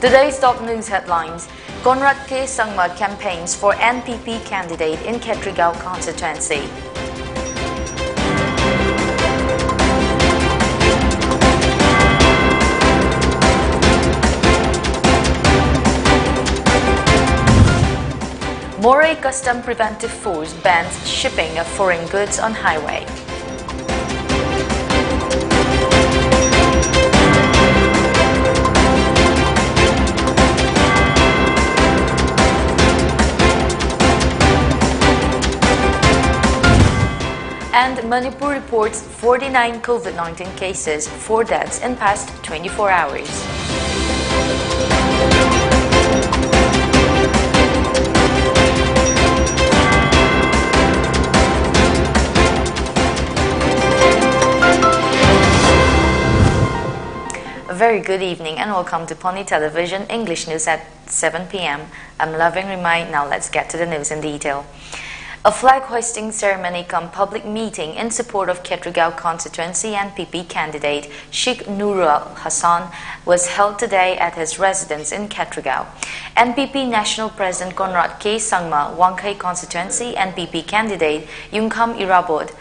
Today's top news headlines. Conrad K. Sangma campaigns for NPP candidate in Ketrigao constituency. Moray Custom Preventive Force bans shipping of foreign goods on highway. And Manipur reports 49 COVID-19 cases, 4 deaths in past 24 hours. A very good evening and welcome to Pony Television English News at 7 p.m. I'm loving RIMAI. Now let's get to the news in detail. A flag hoisting ceremony cum public meeting in support of Ketrigao constituency NPP candidate Sheikh Nurul Hassan was held today at his residence in Ketrigao. NPP National President Conrad K. Sangma, Wangkai constituency NPP candidate Yungkam Irabod,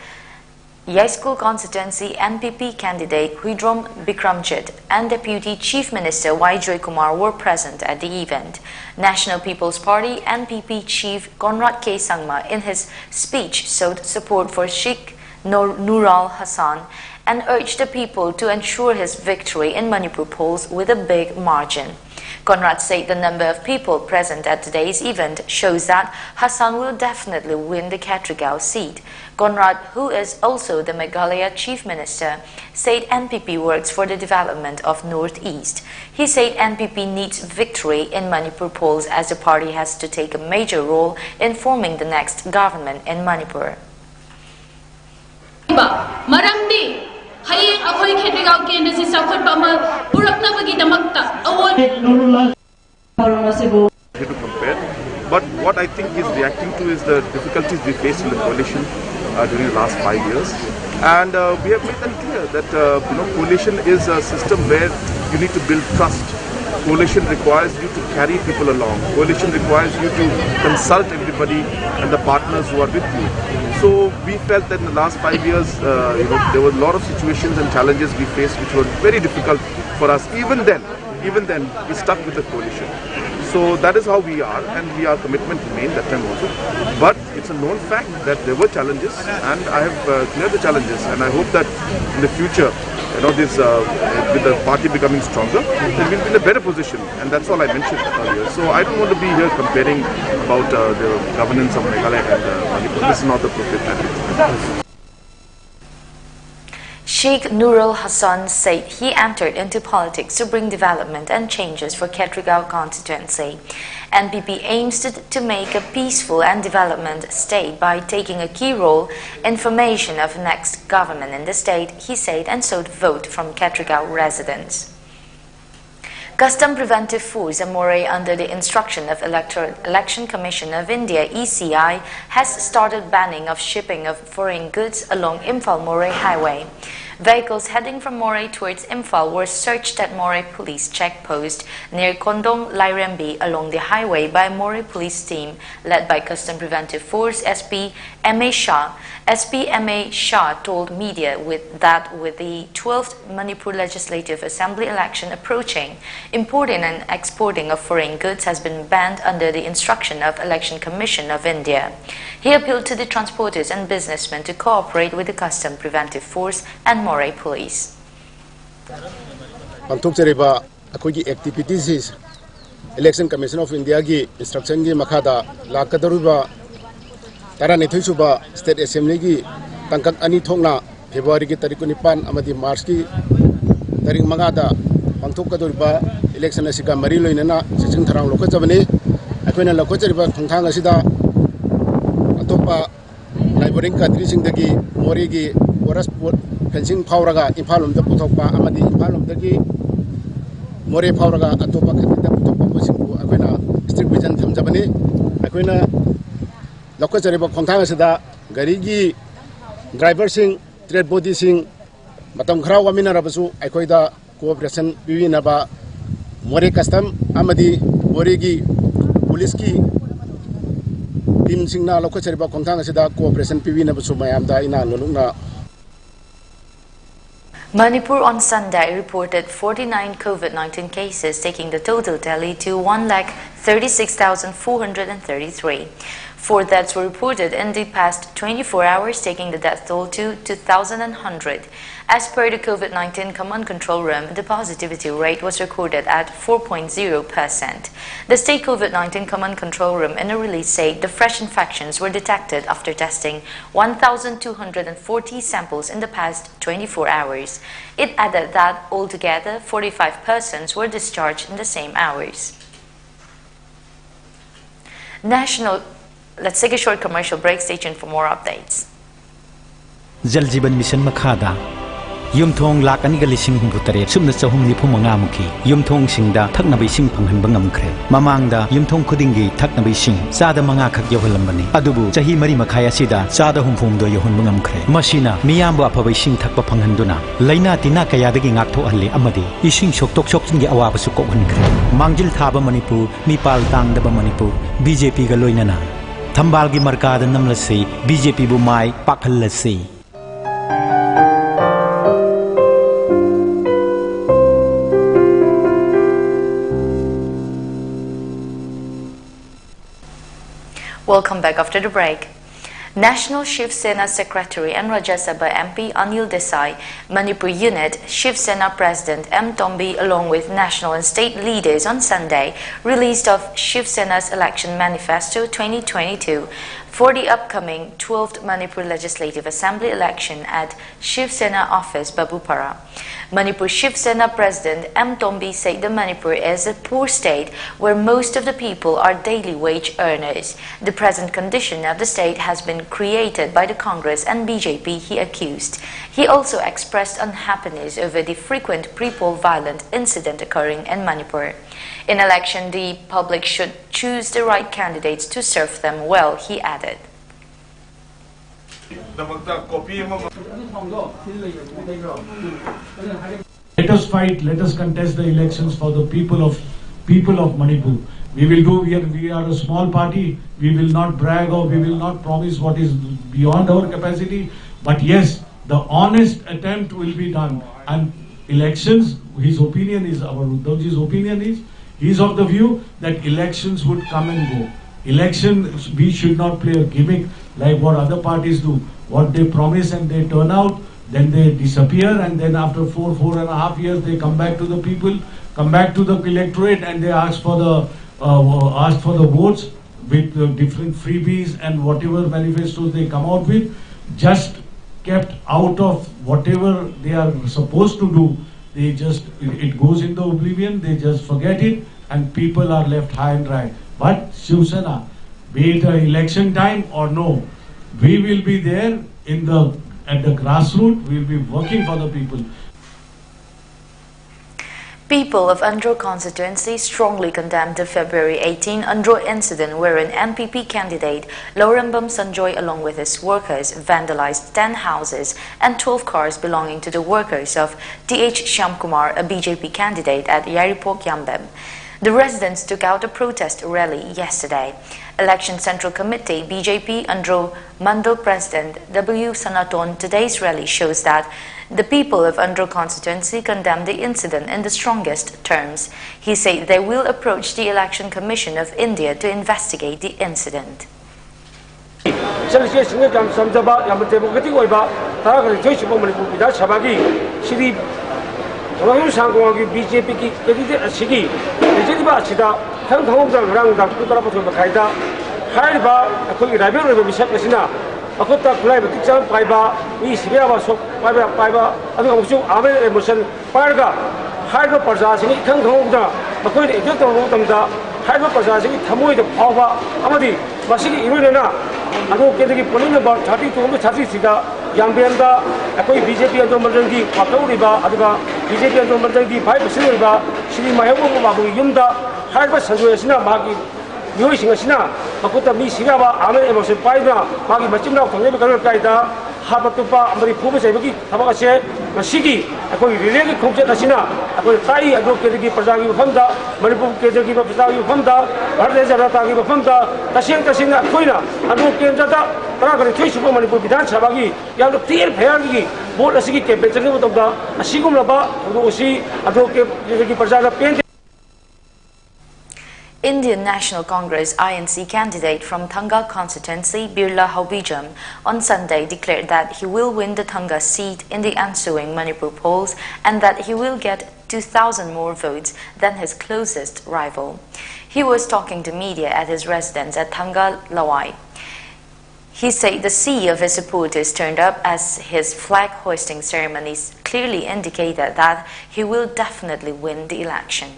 Yaiskul constituency NPP candidate Huidrom Bikramjit and Deputy Chief Minister Y. Joy Kumar were present at the event. National People's Party NPP Chief Conrad K. Sangma in his speech showed support for Sheikh Nurul Hassan and urged the people to ensure his victory in Manipur polls with a big margin. Conrad said the number of people present at today's event shows that Hassan will definitely win the Ketrigao seat. Conrad, who is also the Meghalaya Chief Minister, said NPP works for the development of Northeast. He said NPP needs victory in Manipur polls as the party has to take a major role in forming the next government in Manipur. Hayeng akhoi Ketrigao kendra si sakhot pa ma purakna bagi damakta award to compare, but what I think he's reacting to is the difficulties we faced in the coalition during the last 5 years, and we have made that clear that coalition is a system where you need to build trust. Coalition requires you to carry people along. Coalition requires you to consult everybody and the partners who are with you. So we felt that in the last 5 years, there were a lot of situations and challenges we faced which were very difficult for us. Even then, we stuck with the coalition. So that is how we are, and our commitment remained that time also. But it's a known fact that there were challenges, and I have cleared the challenges. And I hope that in the future, with the party becoming stronger, then we'll be in a better position, and that's all I mentioned earlier. So I don't want to be here comparing about the governance of Meghalaya and Manipur. This is not the appropriate time. Sheikh Nurul Hassan said he entered into politics to bring development and changes for Ketrigao constituency. NPP aims to make a peaceful and development state by taking a key role in formation of next government in the state, he said, and sought vote from Ketrigao residents. Custom Preventive Force Moray, under the instruction of Election Commission of India (ECI), has started banning of shipping of foreign goods along Imphal-Moray Highway. Vehicles heading from Moray towards Imphal were searched at Moray Police checkpost near Kondong Lairembi along the highway by Moray Police team led by Custom Preventive Force SP M.A. Shah. SP M.A. Shah told media that with the 12th Manipur Legislative Assembly election approaching, importing and exporting of foreign goods has been banned under the instruction of Election Commission of India. He appealed to the transporters and businessmen to cooperate with the Custom Preventive Force and Moray Police. Activities Election Commission of India gi instruction gi makhada lakadaruba Taranithui suba State Assembly gi tangkak ani thongna February ki tarik 9 amadi March ki tarik 5 da pangthokkadoruba election asika mari loinana sesing tharang lokajabani akoina lokajariba thongthang asida atopa neighboring country sing dagi Moray gi forest fencing phawraga Imphal da puthokpa amadi Imphal dagi Moray phawraga atopa khatta puthokpa posingku akoina strict vision thamjabani akoina lokacariba khongthang asida gari gi driver sing trade body sing matam khara wamina rabasu akoida cooperation biwinaba More custom amadi Moregi police ki team singna lokho chariba khongthang asida cooperation PV na basu mayam da ina lolungna. Manipur on Sunday reported 49 COVID-19 cases, taking the total tally to 136,433. 4 deaths were reported in the past 24 hours, taking the death toll to 2,100. As per the COVID-19 Command Control Room, the positivity rate was recorded at 4.0%. The state COVID-19 Command Control Room in a release said the fresh infections were detected after testing 1,240 samples in the past 24 hours. It added that altogether 45 persons were discharged in the same hours. Let's take a short commercial break. Stay tuned for more updates. Jal Jeevan Mission Makhada Yumthong Lakani Galising Humbutare, Sumna Sahumni Pumangamuki, Yumthong Singda, Taknabi Sing Panghan Bangamkre, Mamangda, Yumthong Kudingi, Taknabi Sing, Sada Mangakak Yohalambani, Adubu, Jahi Mari Makaya Sida, Sada Humpum do Yohun Bangamkre, Mashina, Miyamba Pabai Sing Takpa Panghanduna, Laina Tina Kayadagi Ngakto Ali Amadi, Ishing Shok Tok Shokingi Awabasuko Hankre, Mangjil Thaba Manipur, Mipal Tang Daba Manipur, BJP Galoinana, Tambalgi Markada Namlasi, BJP Bumai, Pakalasi. Welcome back after the break. National Shiv Sena Secretary and Rajya Sabha MP Anil Desai, Manipur Unit Shiv Sena President M. Tombi along with national and state leaders on Sunday released of Shiv Sena's Election Manifesto 2022 for the upcoming 12th Manipur Legislative Assembly election at Shiv Sena office Babupara. Manipur Shiv Sena President M. Tombi said the Manipur is a poor state where most of the people are daily wage earners. The present condition of the state has been created by the Congress and BJP, he accused. He also expressed unhappiness over the frequent pre-poll violent incident occurring in Manipur. In election, the public should choose the right candidates to serve them well, he added. Let us fight, let us contest the elections for the people of Manipur. We are a small party, we will not brag or we will not promise what is beyond our capacity, but yes, the honest attempt will be done. And elections, his opinion is, our Uddhavji's opinion is, he is of the view that elections would come and go. Elections, we should not play a gimmick like what other parties do. What they promise and they turn out, then they disappear, and then after 4.5 years, they come back to the people, come back to the electorate, and they ask for the votes with different freebies and whatever manifestos they come out with, just kept out of whatever they are supposed to do. They just, it goes into oblivion, they just forget it, and people are left high and dry. But Shiv Sena, be it election time or no, we will be there at the grassroots, we will be working for the people. People of Andhra constituency strongly condemned the February 18 Andhra incident wherein MPP candidate Laurambam Sanjoy along with his workers vandalized 10 houses and 12 cars belonging to the workers of D.H. Shyamkumar, a BJP candidate at Yaripok Yambem. The residents took out a protest rally yesterday. Election Central Committee BJP Andhra Mandal President W. Sanaton today's rally shows that the people of Andhra constituency condemned the incident in the strongest terms. He said they will approach the Election Commission of India to investigate the incident. Akota kulai betik jam paiba, ini sibia basok paiba, aduh kamu cuma ambil emosi, parga, harga perjalanan ini kan kamu dah, aku ini itu tahu kamu dah, harga perjalanan ini tamu itu apa, amadi, masih ini na, aku kira kita polisi ber, cari tu kamu cari sida, yang biasa, aku BJP yang tu merjangki, pakau riba, aduh BJP yang tu merjangki, baik bersih riba, sini mahal kamu bagus, yunda, harga sanjung sini bagi. Yoi singa sina, aku tak misi apa, amal emosi payah, bagi macam nak tanya berkali kali dah, 하바투파 아무리 부부세벽이 타바가세 마시기 아코이 릴레기 콩제다시나 아코이 타이 아도케기 프라자기 범다 머니푸르 케저기 프라자기 범다 바르데자라타기 범다 다시나 아코이나 아도케자다 따라가는 최시보 머니푸르 비단 차바기 야도 클리어 배양기 몰라시기 캠페인이 못한다 아시고라바 그것이 아도케기 프라자가 pen. Indian National Congress INC candidate from Thanga constituency Birla Haubijam on Sunday declared that he will win the Thanga seat in the ensuing Manipur polls and that he will get 2,000 more votes than his closest rival. He was talking to media at his residence at Thanga Lawai. He said the sea of his supporters turned up as his flag hoisting ceremonies clearly indicated that he will definitely win the election.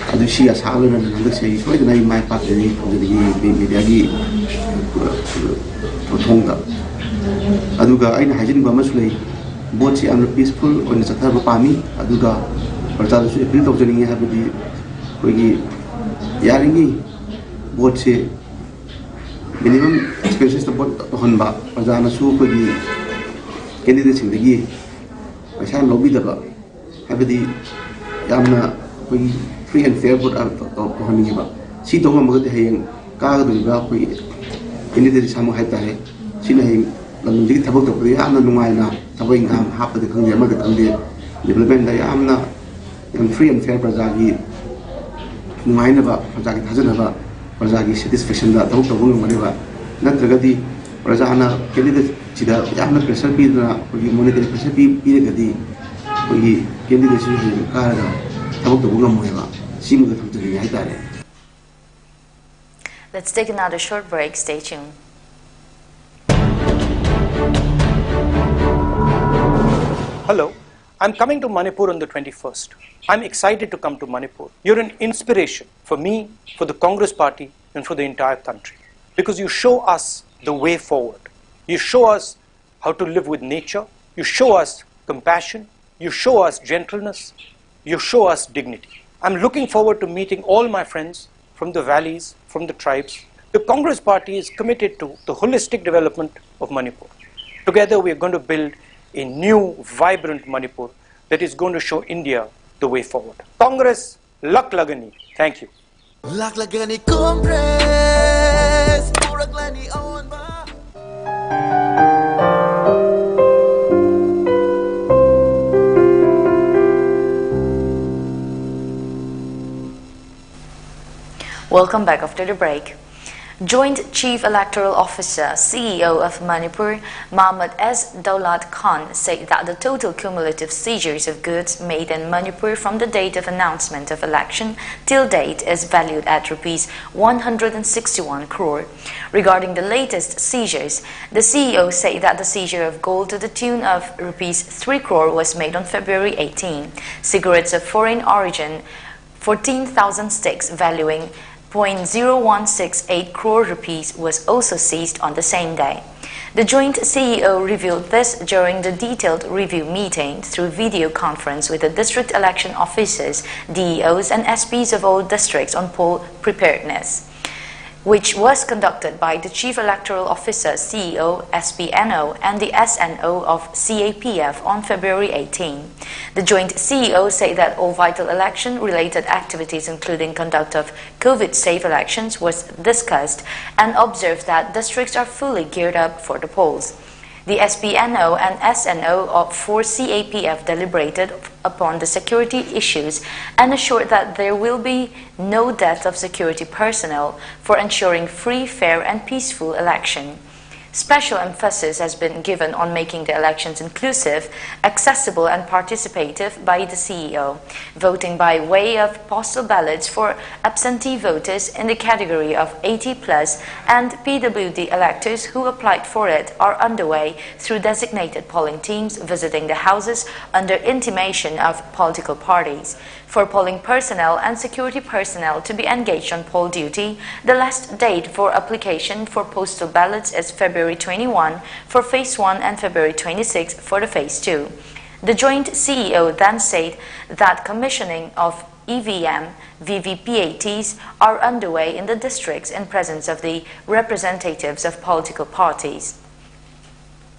Adusia Salon and another say, so the name my party for the Mediagi Tonga. Aduga, I hajin Bamasway, both and peaceful on the Sataba Pami, Aduga, but I built of the Habidi, Yaringi, both say minimum expenses about Honba, Pazana Su for the candidates in the year. I shall lobby the Habidi Yamna. Free and fair vote of Honiba. She don't want to hang Gardura, candidate Samu Hatare, China, London, Tabot of the Anna Numaina, Tawingham, half of the Kandia, development Diamna, and free and fair Brazagi, Numainava, Brazagi Hazanava, Brazagi satisfaction that out of woman, whatever. Not Ragadi, Brazana, candidate Chida, Yamna pressure Pidra, monetary pressure Pidagadi, candidates in Canada. Let's take another short break. Stay tuned. Hello, I'm coming to Manipur on the 21st. I'm excited to come to Manipur. You're an inspiration for me, for the Congress Party, and for the entire country. Because you show us the way forward. You show us how to live with nature. You show us compassion. You show us gentleness. You show us dignity. I'm looking forward to meeting all my friends from the valleys, from the tribes. The Congress Party is committed to the holistic development of Manipur. Together we are going to build a new, vibrant Manipur that is going to show India the way forward. Congress, Lak Lagani. Thank you. Lak Lagani Congress. Welcome back after the break. Joint Chief Electoral Officer, CEO of Manipur, Mahmoud S. Daulat Khan, said that the total cumulative seizures of goods made in Manipur from the date of announcement of election till date is valued at Rs 161 crore. Regarding the latest seizures, the CEO said that the seizure of gold to the tune of Rs 3 crore was made on February 18. Cigarettes of foreign origin, 14,000 sticks valuing 0.0168 crore rupees was also seized on the same day. The joint CEO revealed this during the detailed review meeting through video conference with the district election officers, DEOs and SPs of all districts on poll preparedness, which was conducted by the Chief Electoral Officer, CEO, SPNO, and the SNO of CAPF on February 18. The joint CEO said that all vital election-related activities, including conduct of COVID-safe elections, was discussed and observed that districts are fully geared up for the polls. The SPNO and SNO for CAPF deliberated upon the security issues and assured that there will be no death of security personnel for ensuring free, fair and peaceful election. Special emphasis has been given on making the elections inclusive, accessible and participative by the CEO. Voting by way of postal ballots for absentee voters in the category of 80+ and PWD electors who applied for it are underway through designated polling teams visiting the houses under intimation of political parties. For polling personnel and security personnel to be engaged on poll duty, the last date for application for postal ballots is February 21 for Phase 1 and February 26 for the Phase 2. The joint CEO then said that commissioning of EVM VVPATs are underway in the districts in presence of the representatives of political parties.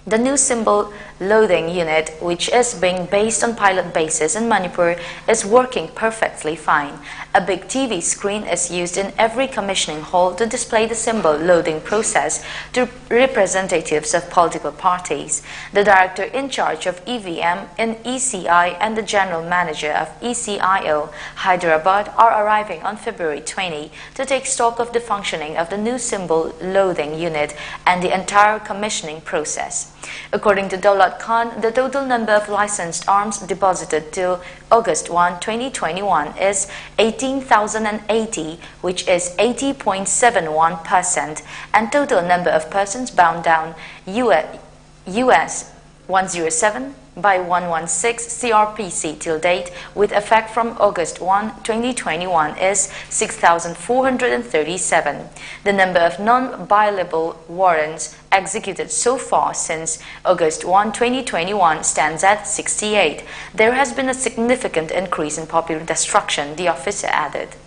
The new symbol loading unit, which is being based on pilot basis in Manipur, is working perfectly fine. A big TV screen is used in every commissioning hall to display the symbol loading process to representatives of political parties. The director in charge of EVM in ECI and the general manager of ECIO, Hyderabad, are arriving on February 20 to take stock of the functioning of the new symbol loading unit and the entire commissioning process. According to Daulat Khan, the total number of licensed arms deposited till August 1, 2021 is 18,080, which is 80.71%, and total number of persons bound down US 107 by 116 CRPC till date, with effect from August 1, 2021 is 6,437. The number of non-violable warrants executed so far since August 1, 2021 stands at 68. There has been a significant increase in popular destruction, the officer added.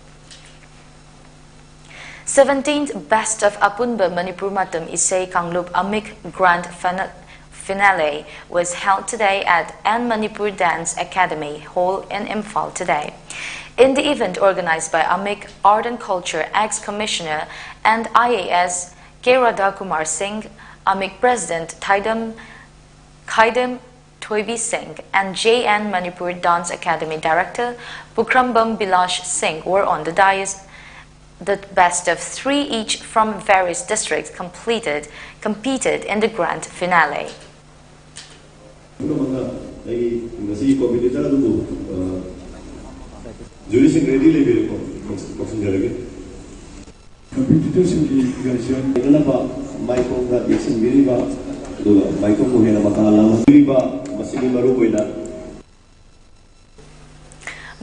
17th Best of Apunba Manipur Matam Isay Kanglup Amik Grand Finale was held today at An Manipur Dance Academy Hall in Imphal today. In the event organized by Amik Art and Culture ex-commissioner and IAS K. Radha Kumar Singh, Amik President Khaidam Thoibi Singh and JN Manipur Dance Academy Director Bukrambam Bilash Singh were on the dais. The best of three each from various districts competed in the grand finale.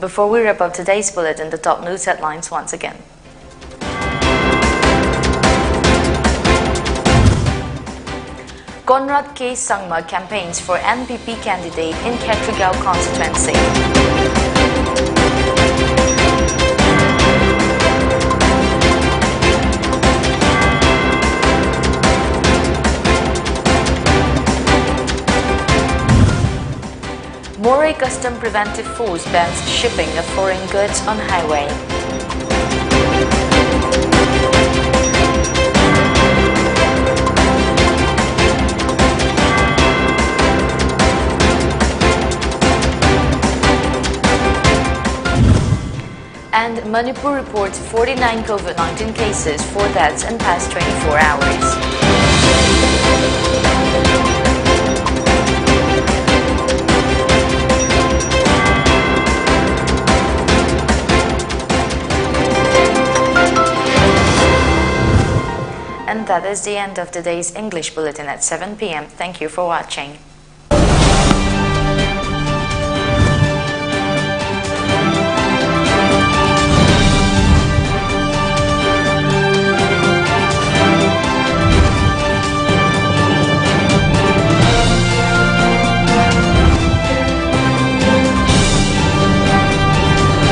Before we wrap up today's bulletin, the top news headlines once again. Conrad K. Sangma campaigns for NPP candidate in Khetrigao constituency. Moray Custom Preventive Force bans shipping of foreign goods on highway. And Manipur reports 49 COVID-19 cases, 4 deaths in past 24 hours. And that is the end of today's English Bulletin at 7 p.m. Thank you for watching.